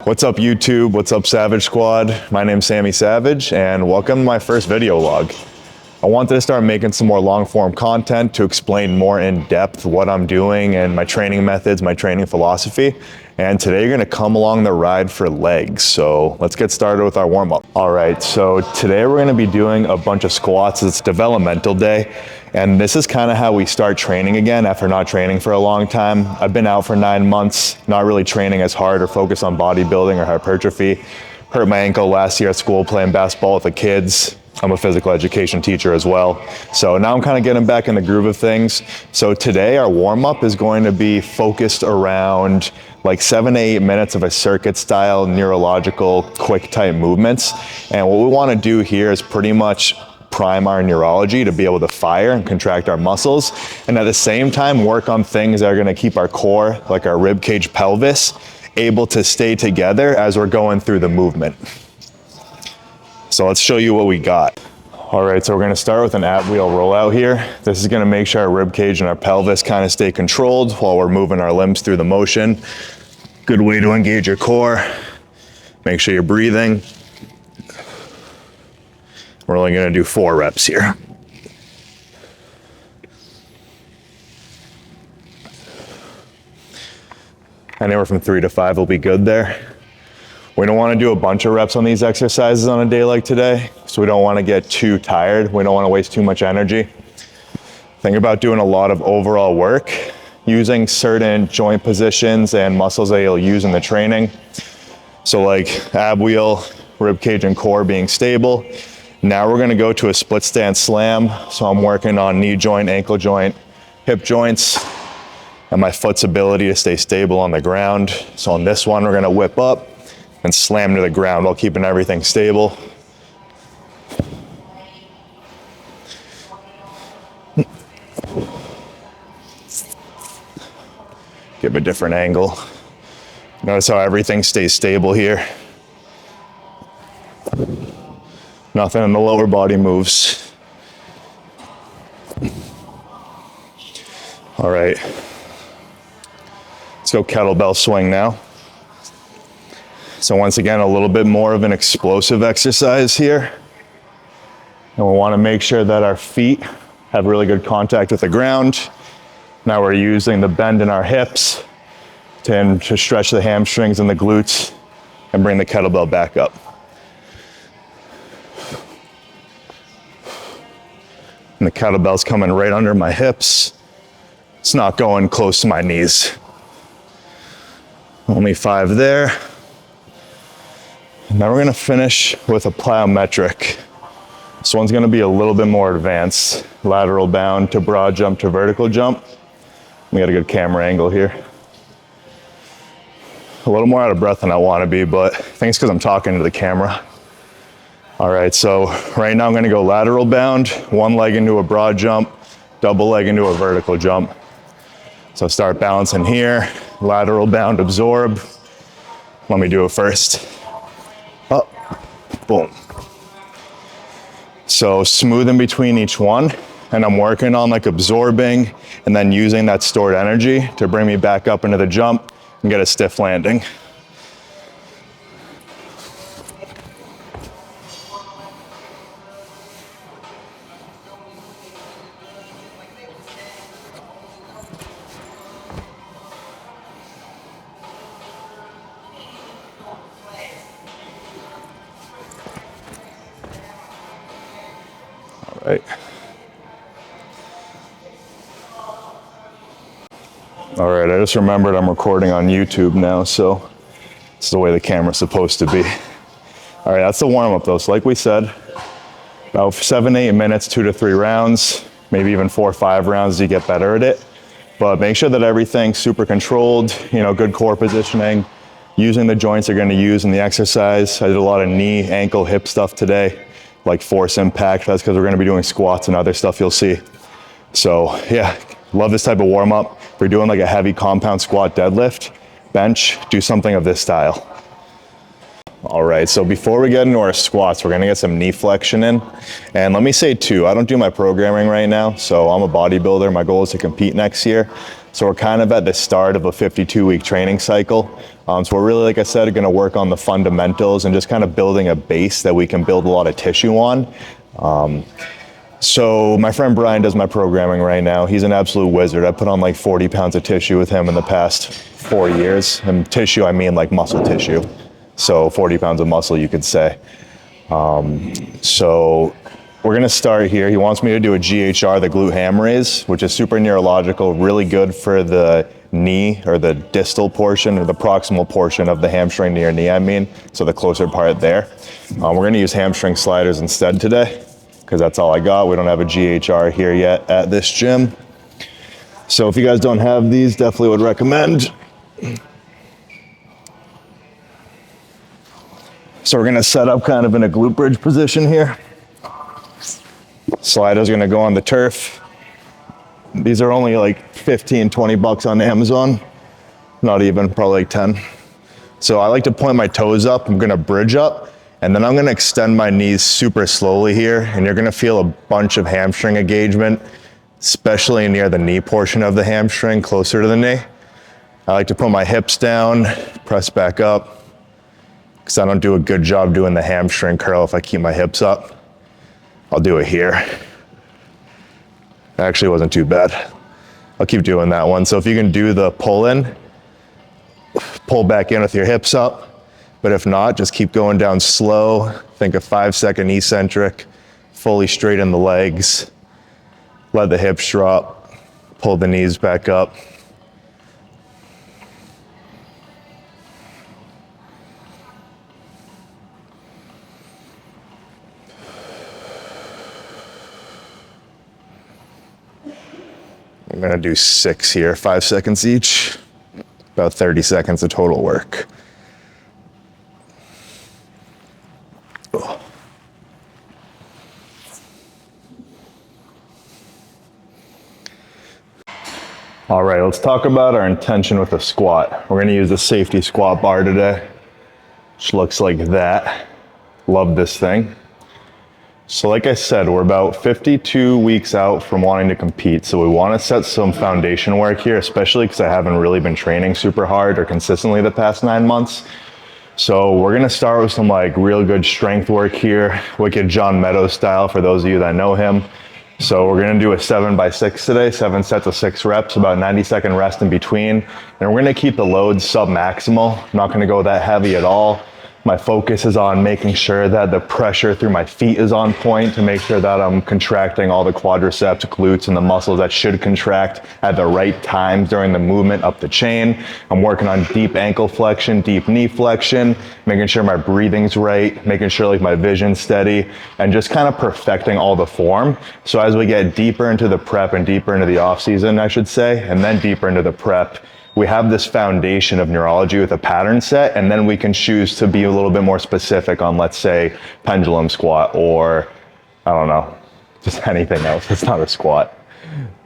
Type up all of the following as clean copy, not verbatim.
What's up YouTube? What's up Savage Squad? My name's Samie Savage and welcome to my first video log. I wanted to start making some more long form content to explain more in depth what I'm doing and my training methods, my training philosophy. And today you're gonna come along the ride for legs. So let's get started with our warm up. All right, so today we're gonna be doing a bunch of squats. It's developmental day. And this is kind of how we start training again after not training for a long time. I've been out for 9 months, not really training as hard or focused on bodybuilding or hypertrophy. Hurt my ankle last year at school playing basketball with the kids. I'm a physical education teacher as well. So now I'm kind of getting back in the groove of things. So today our warm up is going to be focused around like 7 to 8 minutes of a circuit style, neurological, quick type movements. And what we want to do here is pretty much prime our neurology to be able to fire and contract our muscles. And at the same time, work on things that are going to keep our core, like our rib cage, pelvis, able to stay together as we're going through the movement. So let's show you what we got. All right, so we're gonna start with an ab wheel rollout here. This is gonna make sure our rib cage and our pelvis kind of stay controlled while we're moving our limbs through the motion. Good way to engage your core. Make sure you're breathing. We're only gonna do 4 reps here. Anywhere from 3 to 5 will be good there. We don't want to do a bunch of reps on these exercises on a day like today, so we don't want to get too tired. We don't want to waste too much energy. Think about doing a lot of overall work, using certain joint positions and muscles that you'll use in the training. So like ab wheel, rib cage and core being stable. Now we're going to go to a split stance slam. So I'm working on knee joint, ankle joint, hip joints, and my foot's ability to stay stable on the ground. So on this one, we're going to whip up and slam to the ground while keeping everything stable. Give a different angle. Notice how everything stays stable here. Nothing in the lower body moves. All right, let's go kettlebell swing now. So once again, a little bit more of an explosive exercise here. And we want to make sure that our feet have really good contact with the ground. Now we're using the bend in our hips to stretch the hamstrings and the glutes and bring the kettlebell back up. And the kettlebell's coming right under my hips. It's not going close to my knees. Only 5 there. Now we're gonna finish with a plyometric. This one's gonna be a little bit more advanced. Lateral bound to broad jump to vertical jump. We got a good camera angle here. A little more out of breath than I wanna be, but I think it's because I'm talking to the camera. All right, so right now I'm gonna go lateral bound, one leg into a broad jump, double leg into a vertical jump. So start balancing here, lateral bound, absorb. Let me do it first. Up, boom. So smooth in between each one, and I'm working on like absorbing and then using that stored energy to bring me back up into the jump and get a stiff landing. Right. All right, I just remembered I'm recording on YouTube now, so it's the way the camera's supposed to be. All right, that's the warm-up though. So like we said, about 7 to 8 minutes, 2 to 3 rounds, maybe even 4 or 5 rounds as you get better at it. But make sure that everything's super controlled, good core positioning, using the joints you're gonna use in the exercise. I did a lot of knee, ankle, hip stuff today, like force impact. That's because we're gonna be doing squats and other stuff you'll see. So yeah, love this type of warm up. If you're doing like a heavy compound squat deadlift, bench, do something of this style. All right, so before we get into our squats, we're gonna get some knee flexion in. And let me say too, I don't do my programming right now, so I'm a bodybuilder. My goal is to compete next year. So we're kind of at the start of a 52-week training cycle. So we're really, like I said, going to work on the fundamentals and just kind of building a base that we can build a lot of tissue on. So my friend Brian does my programming right now. He's an absolute wizard. I put on like 40 pounds of tissue with him in the past 4 years. And tissue, I mean like muscle tissue. So 40 pounds of muscle, you could say. So we're gonna start here. He wants me to do a GHR, the glute ham raise, which is super neurological, really good for the knee, or the distal portion, or the proximal portion of the hamstring to your knee, I mean. So the closer part there. We're gonna use hamstring sliders instead today, because that's all I got. We don't have a GHR here yet at this gym. So if you guys don't have these, definitely would recommend. So we're gonna set up kind of in a glute bridge position here. Sliders gonna go on the turf. These are only like 15, 20 bucks on Amazon. Not even, probably like 10. So I like to point my toes up. I'm gonna bridge up, and then I'm gonna extend my knees super slowly here, and you're gonna feel a bunch of hamstring engagement, especially near the knee portion of the hamstring, closer to the knee. I like to put my hips down, press back up, because I don't do a good job doing the hamstring curl if I keep my hips up. I'll do it here. Actually, it wasn't too bad. I'll keep doing that one. So if you can do the pull in, pull back in with your hips up. But if not, just keep going down slow. Think a 5-second eccentric, fully straighten the legs, let the hips drop, pull the knees back up. I'm gonna do 6 here, 5 seconds each, about 30 seconds of total work. All right, let's talk about our intention with the squat. We're gonna use the safety squat bar today, which looks like that. Love this thing. So like I said, we're about 52 weeks out from wanting to compete. So we want to set some foundation work here, especially because I haven't really been training super hard or consistently the past 9 months. So we're going to start with some like real good strength work here, wicked John Meadows style for those of you that know him. So we're going to do a 7x6 today, 7 sets of 6 reps, about 90-second rest in between. And we're going to keep the load sub-maximal. I'm not going to go that heavy at all. My focus is on making sure that the pressure through my feet is on point to make sure that I'm contracting all the quadriceps, glutes, and the muscles that should contract at the right times during the movement up the chain. I'm working on deep ankle flexion, deep knee flexion, making sure my breathing's right, making sure like my vision's steady, and just kind of perfecting all the form. So as we get deeper into the prep and deeper into the off season, I should say, and then deeper into the prep, we have this foundation of neurology with a pattern set, and then we can choose to be a little bit more specific on, let's say, pendulum squat, or I don't know, just anything else. It's not a squat.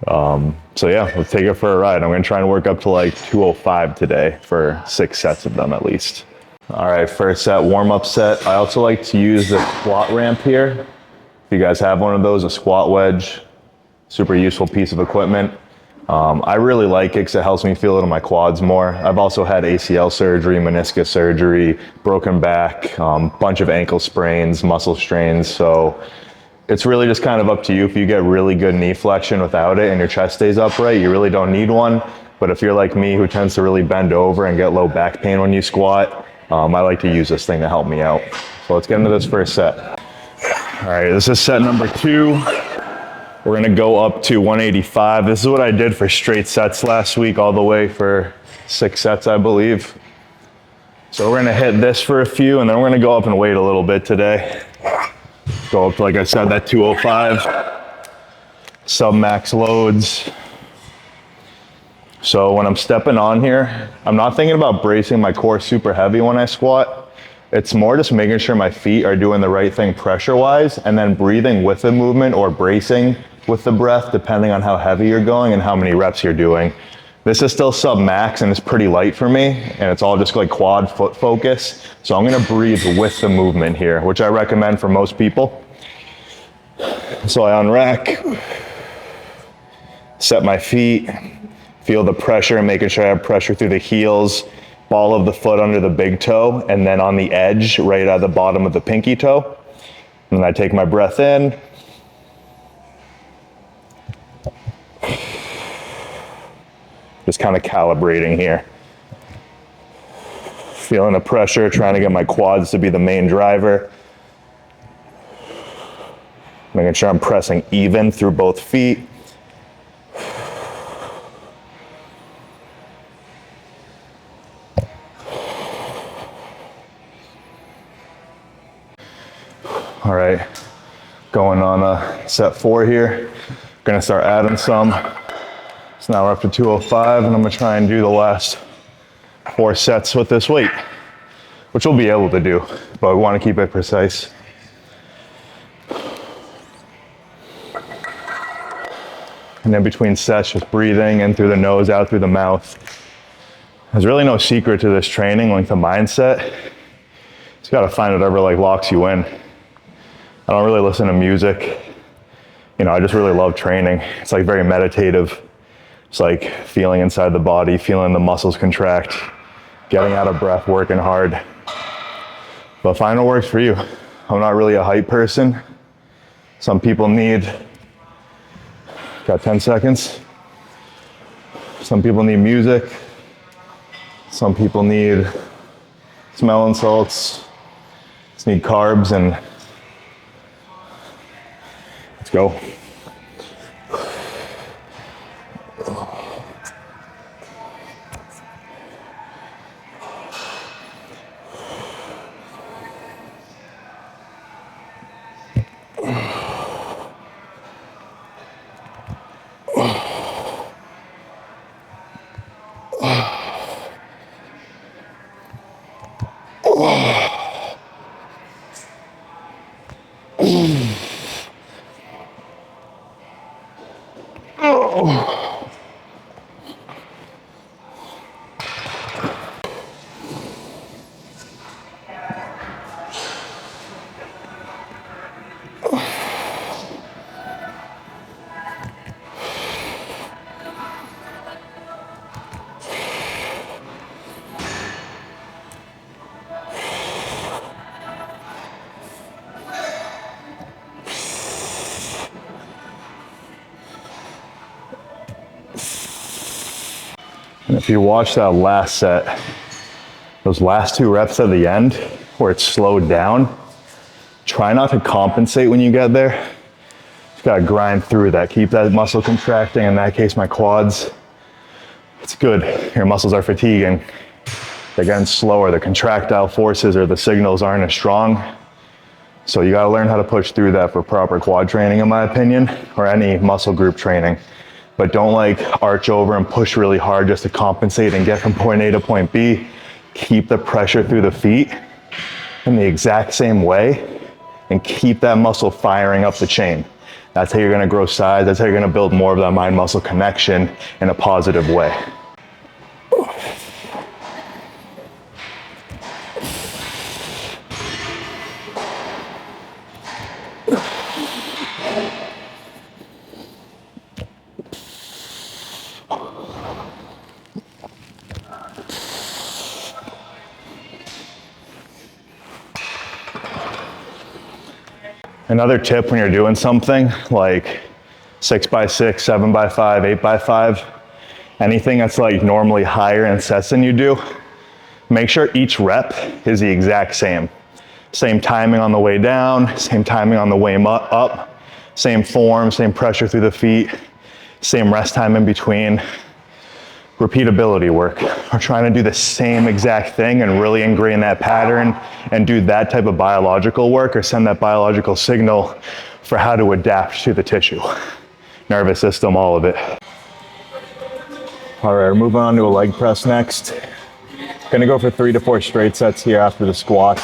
So yeah, let's take it for a ride. I'm gonna try and work up to like 205 today for 6 sets of them at least. All right, first set, warm-up set. I also like to use the squat ramp here. If you guys have one of those, a squat wedge, super useful piece of equipment. I really like it because it helps me feel it in my quads more. I've also had ACL surgery, meniscus surgery, broken back, bunch of ankle sprains, muscle strains. So it's really just kind of up to you. If you get really good knee flexion without it and your chest stays upright, you really don't need one. But if you're like me, who tends to really bend over and get low back pain when you squat, I like to use this thing to help me out. So let's get into this first set. All right, this is set number 2. We're gonna go up to 185. This is what I did for straight sets last week, all the way for 6 sets, I believe. So we're gonna hit this for a few, and then we're gonna go up and weight a little bit today. Go up to, like I said, that 205. Sub-max loads. So when I'm stepping on here, I'm not thinking about bracing my core super heavy when I squat. It's more just making sure my feet are doing the right thing pressure-wise, and then breathing with the movement or bracing with the breath, depending on how heavy you're going and how many reps you're doing. This is still sub-max and it's pretty light for me, and it's all just like quad foot focus. So I'm gonna breathe with the movement here, which I recommend for most people. So I unrack, set my feet, Feel the pressure and making sure I have pressure through the heels, ball of the foot under the big toe, and then on the edge, right at the bottom of the pinky toe. And then I take my breath in. Just kind of calibrating here. Feeling the pressure, trying to get my quads to be the main driver. Making sure I'm pressing even through both feet. All right, going on set 4 here. Gonna start adding some. So now we're up to 205, and I'm gonna try and do the last 4 sets with this weight, which we'll be able to do, but we wanna keep it precise. And in between sets, just breathing in through the nose, out through the mouth. There's really no secret to this training, like the mindset. You just gotta find whatever like locks you in. I don't really listen to music. You know, I just really love training. It's like very meditative. It's like feeling inside the body, feeling the muscles contract, getting out of breath, working hard. But find what works for you. I'm not really a hype person. Some people need, got 10 seconds. Some people need music. Some people need smelling salts. Just need carbs, and let's go. And if you watch that last set, those last 2 reps at the end where it's slowed down, try not to compensate when you get there. Just gotta grind through that. Keep that muscle contracting. In that case, my quads. It's good. Your muscles are fatiguing. They're getting slower. The contractile forces or the signals aren't as strong. So you gotta learn how to push through that for proper quad training, in my opinion, or any muscle group training. But don't like arch over and push really hard just to compensate and get from point A to point B. Keep the pressure through the feet in the exact same way and keep that muscle firing up the chain. That's how you're gonna grow size. That's how you're gonna build more of that mind-muscle connection in a positive way. Another tip when you're doing something like 6x6, 7x5, 8x5, anything that's like normally higher in sets than you do, make sure each rep is the exact same. Same timing on the way down, same timing on the way up, same form, same pressure through the feet, same rest time in between. Repeatability work. We're trying to do the same exact thing and really ingrain that pattern and do that type of biological work or send that biological signal for how to adapt to the tissue, nervous system, all of it. All right, we're moving on to a leg press next. Gonna go for 3 to 4 straight sets here after the squat.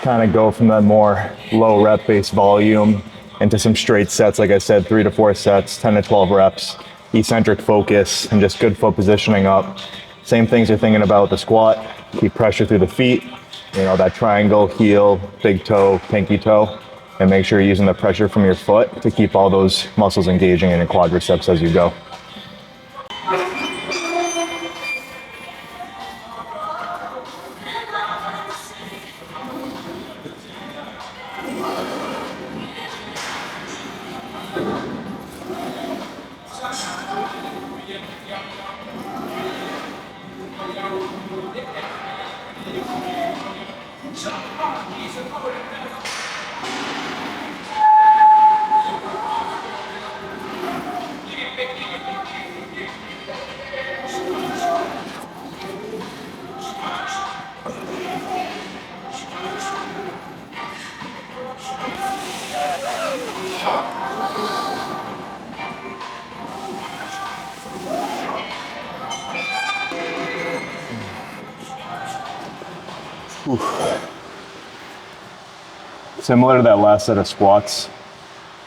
Kind of go from that more low rep based volume into some straight sets. Like I said, 3 to 4 sets, 10 to 12 reps. Eccentric focus and just good foot positioning up. Same things you're thinking about with the squat. Keep pressure through the feet, you know, that triangle, heel, big toe, pinky toe, and make sure you're using the pressure from your foot to keep all those muscles engaging in your quadriceps as you go. Similar to that last set of squats,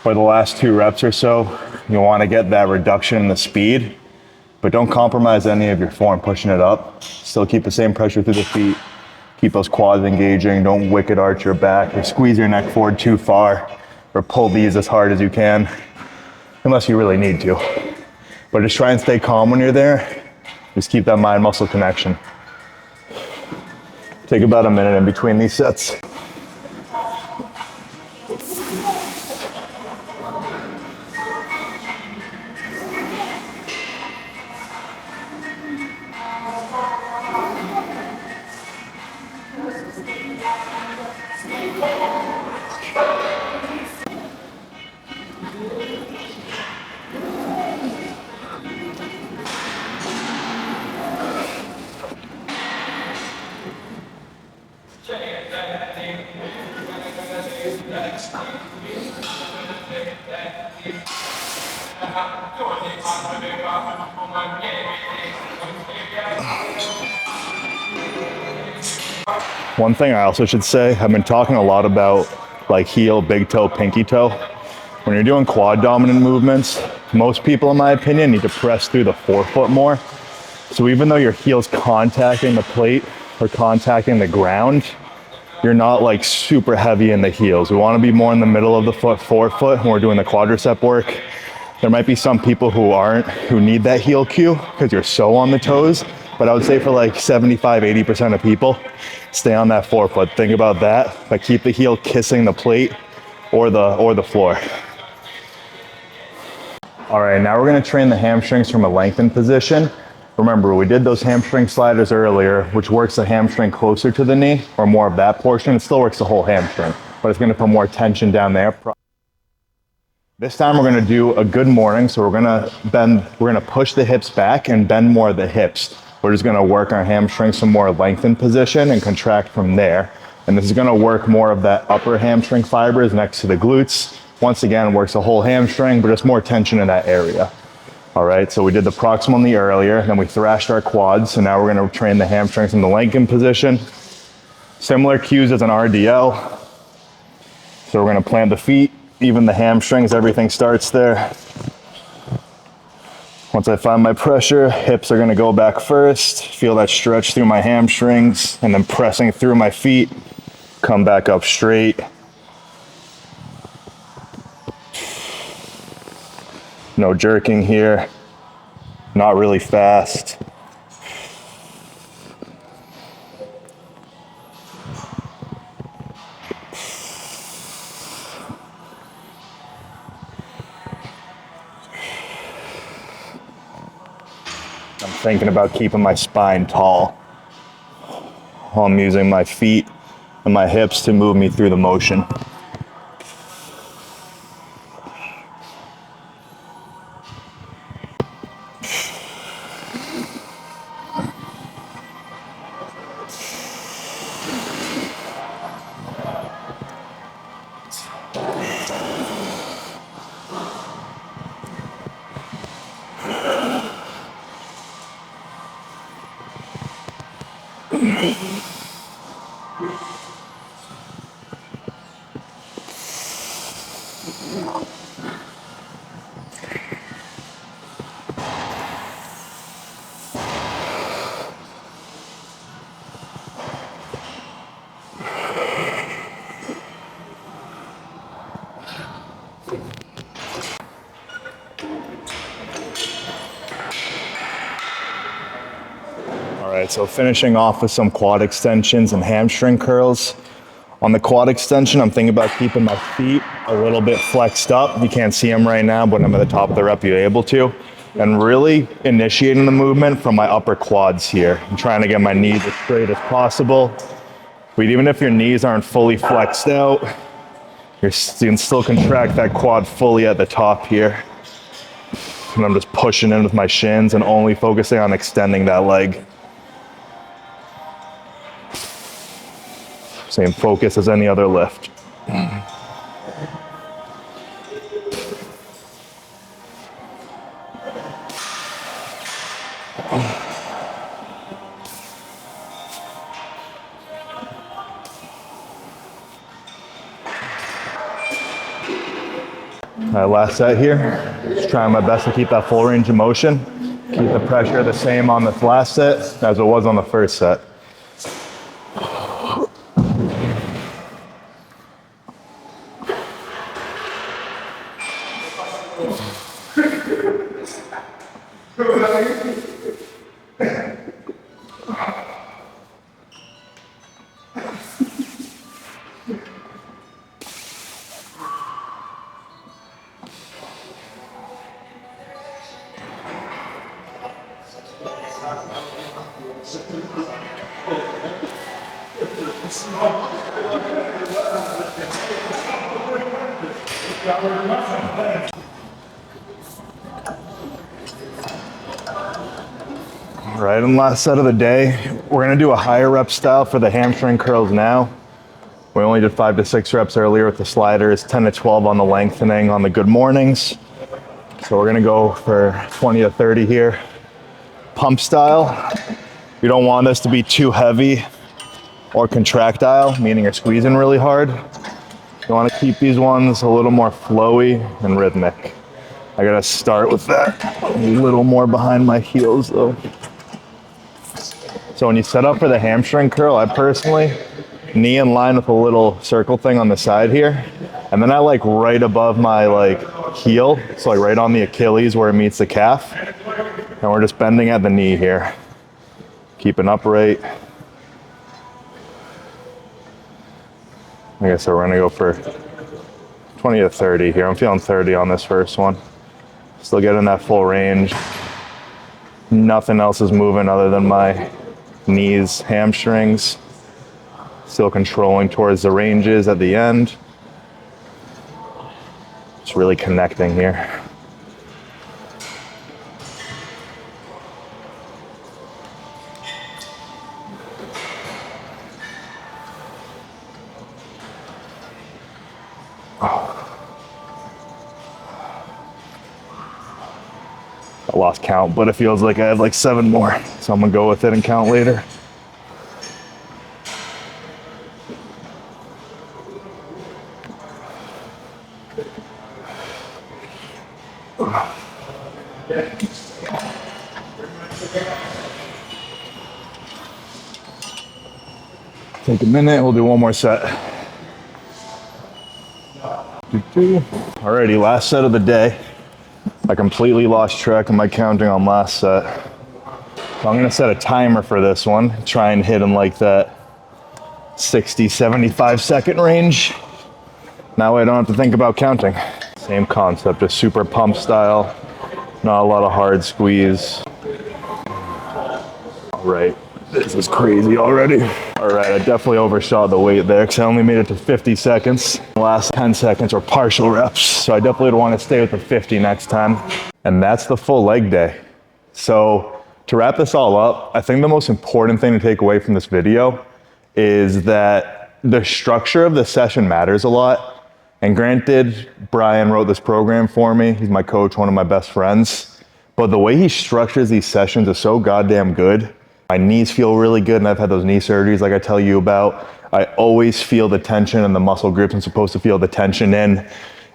for the last 2 reps or so, you want to get that reduction in the speed, but don't compromise any of your form pushing it up. Still keep the same pressure through the feet. Keep those quads engaging. Don't wicked arch your back or squeeze your neck forward too far or pull these as hard as you can, unless you really need to. But just try and stay calm when you're there. Just keep that mind-muscle connection. Take about a minute in between these sets. One thing I also should say, I've been talking a lot about like heel, big toe, pinky toe. When you're doing quad dominant movements, most people in my opinion need to press through the forefoot more. So even though your heel's contacting the plate or contacting the ground, you're not like super heavy in the heels. We want to be more in the middle of the forefoot when we're doing the quadricep work. There might be some people who need that heel cue because you're so on the toes, but I would say for like 75-80% of people, stay on that forefoot. Think about that, but keep the heel kissing the plate or the floor. All right, now we're gonna train the hamstrings from a lengthened position. Remember, we did those hamstring sliders earlier, which works the hamstring closer to the knee, or more of that portion. It still works the whole hamstring, but it's gonna put more tension down there. This time we're gonna do a good morning, so we're gonna push the hips back and bend more of the hips. We're just gonna work our hamstrings some more lengthened position and contract from there. And this is gonna work more of that upper hamstring fibers next to the glutes. Once again, works the whole hamstring, but just more tension in that area. All right, so we did the proximal knee earlier, then we thrashed our quads. So now we're gonna train the hamstrings in the lengthened position. Similar cues as an RDL. So we're gonna plant the feet, even the hamstrings, everything starts there. Once I find my pressure, hips are gonna go back first, feel that stretch through my hamstrings, and then pressing through my feet, come back up straight. No jerking here, not really fast. I'm thinking about keeping my spine tall while I'm using my feet and my hips to move me through the motion. All right, so finishing off with some quad extensions and hamstring curls. On the quad extension, I'm thinking about keeping my feet a little bit flexed up. You can't see them right now, but I'm at the top of the rep, you're able to. And really initiating the movement from my upper quads here. I'm trying to get my knees as straight as possible. But even if your knees aren't fully flexed out, you can still contract that quad fully at the top here. And I'm just pushing in with my shins and only focusing on extending that leg. Same focus as any other lift. All right, last set here. Just trying my best to keep that full range of motion. Keep the pressure the same on this last set as it was on the first set. All right, and last set of the day, we're gonna do a higher rep style for the hamstring curls now. We only did 5 to 6 reps earlier with the sliders, 10 to 12 on the lengthening on the good mornings. So we're gonna go for 20 to 30 here. Pump style. You don't want this to be too heavy or contractile, meaning you're squeezing really hard. You wanna keep these ones a little more flowy and rhythmic. I gotta start with that a little more behind my heels though. So when you set up for the hamstring curl, I personally knee in line with a little circle thing on the side here. And then I like right above my like heel, so like right on the Achilles where it meets the calf. And we're just bending at the knee here. Keeping upright. I guess we're gonna go for 20 to 30 here. I'm feeling 30 on this first one. Still getting that full range. Nothing else is moving other than my knees, hamstrings. Still controlling towards the ranges at the end. Just really connecting here. I lost count, but it feels like I have like 7 more. So I'm gonna go with it and count later. Take a minute, we'll do one more set. Alrighty, last set of the day. I completely lost track of my counting on last set. So I'm gonna set a timer for this one. Try and hit in like that 60, 75 second range. That way I don't have to think about counting. Same concept, just super pump style. Not a lot of hard squeeze. All right, this is crazy already. All right, I definitely overshot the weight there because I only made it to 50 seconds. The last 10 seconds are partial reps, so I definitely want to stay with the 50 next time. And that's the full leg day. So to wrap this all up, I think the most important thing to take away from this video is that the structure of the session matters a lot. And granted, Brian wrote this program for me. He's my coach, one of my best friends. But the way he structures these sessions is so goddamn good. My knees feel really good, and I've had those knee surgeries like I tell you about. I always feel the tension in the muscle groups I'm supposed to feel the tension in.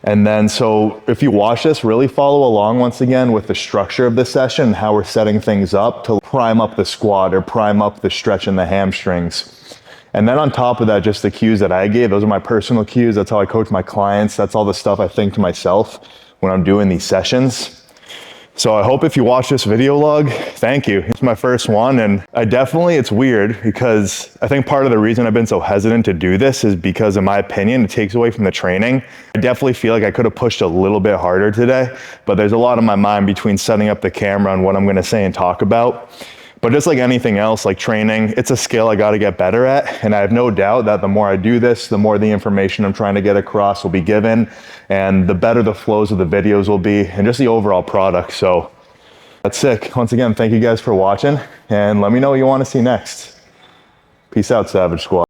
And then, so if you watch this, really follow along once again with the structure of the session and how we're setting things up to prime up the squat or prime up the stretch in the hamstrings. And then on top of that, just the cues that I gave, those are my personal cues. That's how I coach my clients. That's all the stuff I think to myself when I'm doing these sessions. So I hope if you watch this video log, thank you. It's my first one, and it's weird because I think part of the reason I've been so hesitant to do this is because, in my opinion, it takes away from the training. I definitely feel like I could have pushed a little bit harder today, but there's a lot on my mind between setting up the camera and what I'm gonna say and talk about. But just like anything else, like training, it's a skill I got to get better at. And I have no doubt that the more I do this, the more the information I'm trying to get across will be given, and the better the flows of the videos will be, and just the overall product. So that's sick. Once again, thank you guys for watching, and let me know what you want to see next. Peace out, Savage Squad.